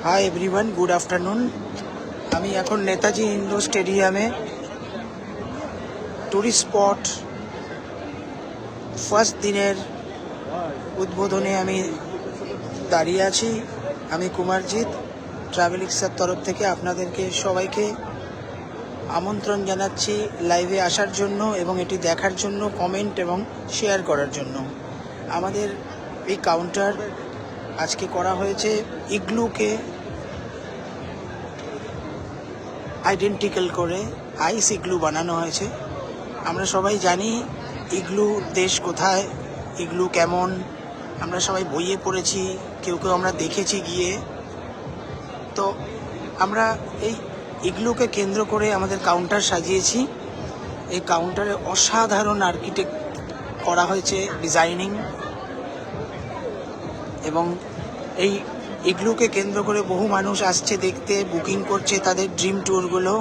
Hi everyone, good afternoon. আমি এখন Netaji indoor স্টেডিয়ামে টুরিস্ট স্পট ফার্স্ট দিনের উদ্বোধনে আমি দাঁড়িয়ে আছি। আমি কুমারজিৎ ট্রাভেলিক্সের তরফ থেকে আপনাদেরকে সবাইকে আমন্ত্রণ জানাচ্ছি লাইভে আসার জন্য এবং এটি দেখার জন্য, কমেন্ট এবং শেয়ার করার জন্য। আমাদের এই কাউন্টার আজকে করা হয়েছে ইগলুকে আইডেন্টিক্যাল করে, আইস ইগলু বানানো হয়েছে। আমরা সবাই জানি ইগলু দেশ কোথায়, ইগলু কেমন, আমরা সবাই বইয়ে পড়েছি, কেউ কেউ আমরা দেখেছি গিয়ে। তো আমরা এই ইগলুকে কেন্দ্র করে আমাদের কাউন্টার সাজিয়েছি। এই কাউন্টারে অসাধারণ আর্কিটেক্ট করা হয়েছে, ডিজাইনিং, এবং এই ইগলুকে কেন্দ্র করে বহু মানুষ আসছে দেখতে, বুকিং করছে তাদের ড্রিম ট্যুরগুলো।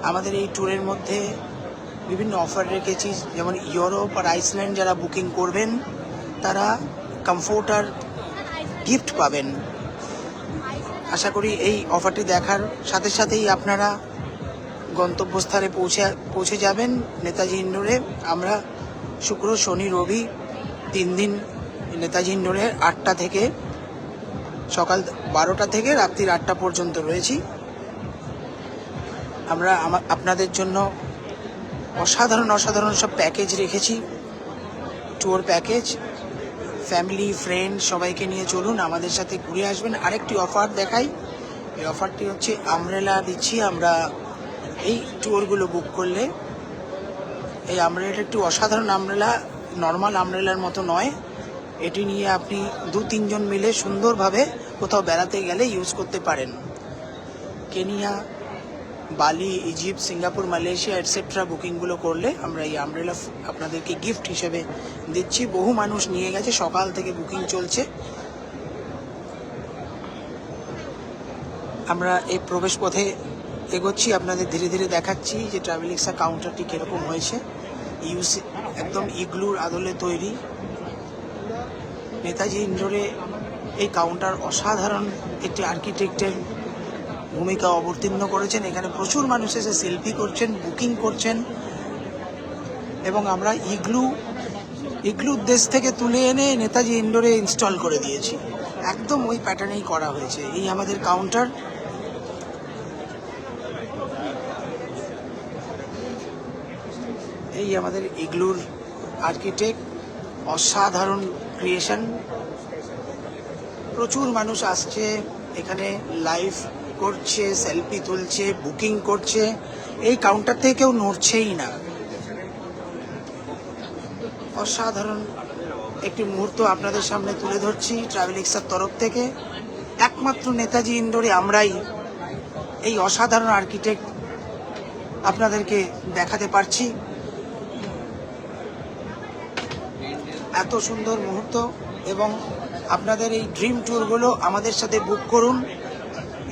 আমাদের এই ট্যুরের মধ্যে বিভিন্ন অফার রেখেছি, যেমন ইউরোপ আর আইসল্যান্ড যারা বুকিং করবেন তারা কমফোর্ট আর গিফট পাবেন। আশা করি এই অফারটি দেখার সাথে সাথেই আপনারা গন্তব্যস্থলে পৌঁছে যাবেন নেতাজি ইন্ডোরে। আমরা শুক্র, শনি, রবি 3 দিন নেতাজি ইন্ডোরে 8টা থেকে সকাল 12টা থেকে রাত্রি 8টা পর্যন্ত রয়েছি। আমরা আপনাদের জন্য অসাধারণ অসাধারণ সব প্যাকেজ রেখেছি, ট্যুর প্যাকেজ। ফ্যামিলি, ফ্রেন্ড সবাইকে নিয়ে চলুন, আমাদের সাথে ঘুরে আসবেন। আরেকটি অফার দেখাই, এই অফারটি হচ্ছে আমব্রেলা দিচ্ছি আমরা এই ট্যুরগুলো বুক করলে। এই আমব্রেলাটা একটু অসাধারণ আমব্রেলা, নর্মাল আমব্রেলার মতো নয়। এটি নিয়ে আপনি 2-3 জন মিলে সুন্দরভাবে কোথাও বেড়াতে গেলে ইউজ করতে পারেন। কেনিয়া, বালি, ইজিপ্ট, সিঙ্গাপুর, মালয়েশিয়া এটসেট্রা বুকিংগুলো করলে আমরা এই আমব্রেলা আপনাদেরকে গিফট হিসেবে দিচ্ছি। বহু মানুষ নিয়ে গেছে, সকাল থেকে বুকিং চলছে। আমরা এই প্রবেশ পথে এগোচ্ছি, আপনাদের ধীরে ধীরে দেখাচ্ছি যে ট্রাভেলিক্সের কাউন্টারটি কীরকম হয়েছে। একদম ইগলুর আদলে তৈরি। নেতাজি ইন্ডোরে এই কাউন্টার অসাধারণ একটি আর্কিটেক্টের ভূমিকা অবতীর্ণ করেছেন। এখানে প্রচুর মানুষ এসে সেলফি করছেন, বুকিং করছেন, এবং আমরা ইগলুর দেশ থেকে তুলে এনে নেতাজি ইন্ডোরে ইনস্টল করে দিয়েছি। একদম ওই প্যাটার্নেই করা হয়েছে। এই আমাদের কাউন্টার। এই আমাদের ইগলুর আর্কিটেক্ট, অসাধারণ ক্রিয়েশন। প্রচুর মানুষ আসছে এখানে, লাইভ করছে, সেলফি তুলছে, বুকিং করছে। এই কাউন্টার থেকে কেউ নড়ছেই না। অসাধারণ একটি মুহূর্ত আপনাদের সামনে তুলে ধরছি ট্রাভেলিক্সের তরফ থেকে। একমাত্র নেতাজি ইন্ডোরে আমরাই এই অসাধারণ আর্কিটেক্ট আপনাদেরকে দেখাতে পারছি। এত সুন্দর মুহূর্ত, এবং আপনাদের এই ড্রিম ট্যুরগুলো আমাদের সাথে বুক করুন।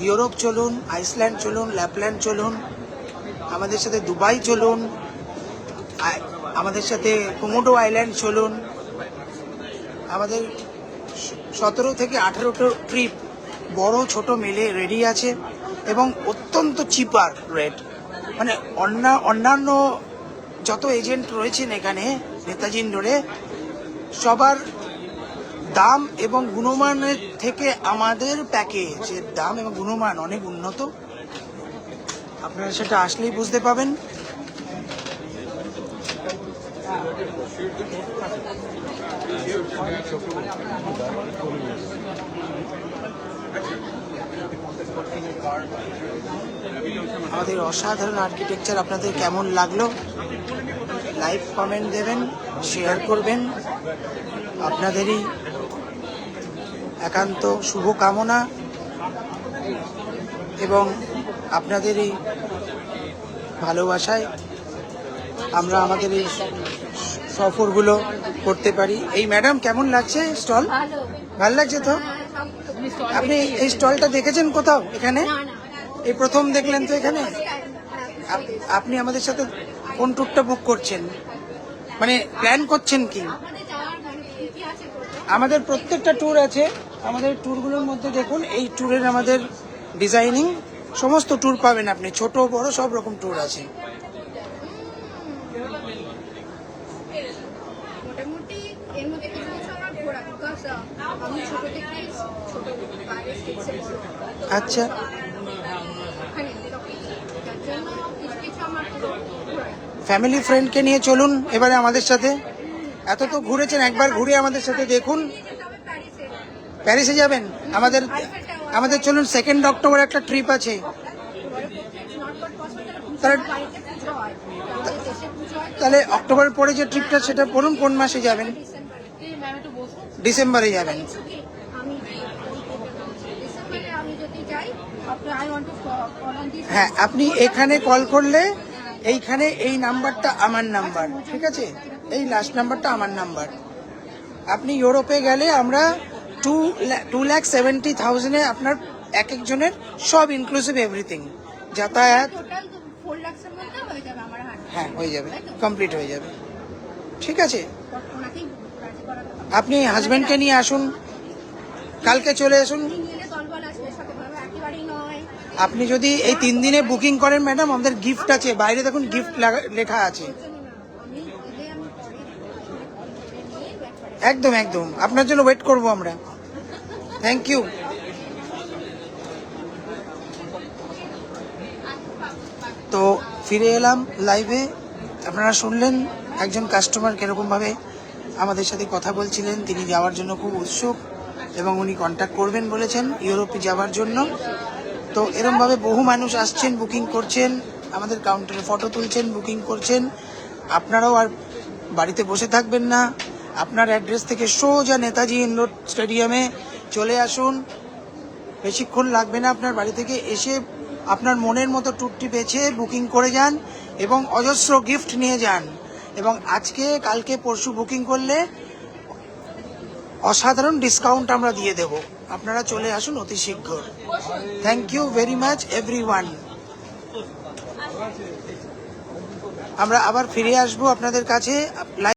ইউরোপ চলুন, আইসল্যান্ড চলুন, ল্যাপল্যান্ড চলুন, আমাদের সাথে দুবাই চলুন, আমাদের সাথে কোমোডো আইল্যান্ড চলুন। আমাদের 17 থেকে 18টা ট্রিপ বড় ছোট মিলে রেডি আছে, এবং অত্যন্ত চিপার রেট। মানে অন্যান্য যত এজেন্ট রয়েছেন এখানে নেতাজি ইন্ডোরে, সবার দাম এবং গুণমানের থেকে আমাদের প্যাকেজের দাম এবং গুণমান অনেক উন্নত। আপনারা সেটা আসলেই বুঝতে পাবেন। আমাদের অসাধারণ আর্কিটেকচার আপনাদের কেমন লাগলো? লাইভ কমেন্ট দেবেন, শেয়ার করবেন। আপনাদেরই একান্ত শুভকামনা এবং আপনাদের এই ভালোবাসায় আমরা আমাদের এই সফরগুলো করতে পারি। এই ম্যাডাম, কেমন লাগছে স্টল? ভালো লাগছে তো? আপনি এই স্টলটা দেখেছেন কোথাও এখানে? এই প্রথম দেখলেন তো এখানে? আপনি আমাদের সাথে কোন ট্যুরটা বুক করছেন, মানে প্ল্যান করছেন কি? আমাদের প্রত্যেকটা ট্যুর আছে আমাদের ট্যুরগুলোর মধ্যে দেখুন, এই ট্যুরের আমাদের ডিজাইনিং সমস্ত ট্যুর পাবেন আপনি, ছোট বড় সব রকম ট্যুর আছে। মোটামুটি এর মধ্যে কিছু কিছু আমার ঘোরা, বিকজ আমি ছোট থেকে ছোট বাইরে স্টেটসে বড়, আচ্ছা, ওখানে যার জন্য কিছু কিছু আমার ঘোরা। ফ্যামিলি ফ্রেন্ডকে নিয়ে চলুন এবারে আমাদের সাথে। এত তো ঘুরেছেন, একবার ঘুরে আমাদের সাথে দেখুন। নিয়ে যেতে হবে প্যারিসে, প্যারিসে যাবেন? আমাদের আমাদের চলুন 2 অক্টোবর একটা ট্রিপ আছে। ঘরে পক্ষে নট বাট পসিবল, তাহলে বাড়িতে পুজো হয়, আমাদের দেশে পুজো হয়, তাহলে অক্টোবরের পরে যে ট্রিপটা সেটা বলুন, কোন মাসে যাবেন? ডিসেম্বরে যাবেন? আমি ডিসেম্বরে আমি যদি যাই, আপনার I want to call on this. হ্যাঁ, আপনি এখানে কল করলে এইখানে এই নাম্বারটা আমার নাম্বার, ঠিক আছে? এই লাস্ট নাম্বারটা আমার নাম্বার। আপনি ইউরোপে গেলে আমরা 2,70,000 আপনার এক একজনের সব ইনক্লুসিভ এভরিথিং, যাতায়াত, টোটাল 4 লাখের মধ্যে হয়ে যাবে আমার হাট। হ্যাঁ হয়ে যাবে, কমপ্লিট হয়ে যাবে, ঠিক আছে? ওনাকেই রাজি করাতে হবে। আপনি হাজব্যান্ডকে নিয়ে আসুন, কালকে চলে আসুন। উনি নিলে দলবল আসবে, সাথে বলবে একেবারেই নয়। আপনি যদি এই 3 দিনে বুকিং করেন ম্যাডাম, আমাদের গিফট আছে, বাইরে দেখুন গিফট লেখা আছে। আমি এলে আমি পরে নিয়ে ব্যাপারে একদম একদম, আপনার জন্য ওয়েট করব আমরা। Thank you. তো ফিরে এলাম লাইভে। আপনারা শুনলেন একজন কাস্টমার কীরকমভাবে আমাদের সাথে কথা বলছিলেন। তিনি যাওয়ার জন্য খুব উৎসুক এবং উনি কন্ট্যাক্ট করবেন বলেছেন ইউরোপে যাওয়ার জন্য। তো এরমভাবে বহু মানুষ আসছেন, বুকিং করছেন, আমাদের কাউন্টারে ফটো তুলছেন, বুকিং করছেন। আপনারাও আর বাড়িতে বসে থাকবেন না, আপনার অ্যাড্রেস থেকে সোজা নেতাজি ইন্ডোর স্টেডিয়ামে চলে আসুন। বেশিক্ষণ লাগবে না, আপনার বাড়ি থেকে এসে আপনার মনের মতো ট্যুরটি বেছে বুকিং করে যান এবং অজস্র গিফট নিয়ে যান। এবং আজকে কালকে পরশু বুকিং করলে অসাধারণ ডিসকাউন্ট আমরা দিয়ে দেব। আপনারা চলে আসুন অতি শীঘ্র। Thank you very much everyone. আমরা আবার ফিরে আসবো আপনাদের কাছে।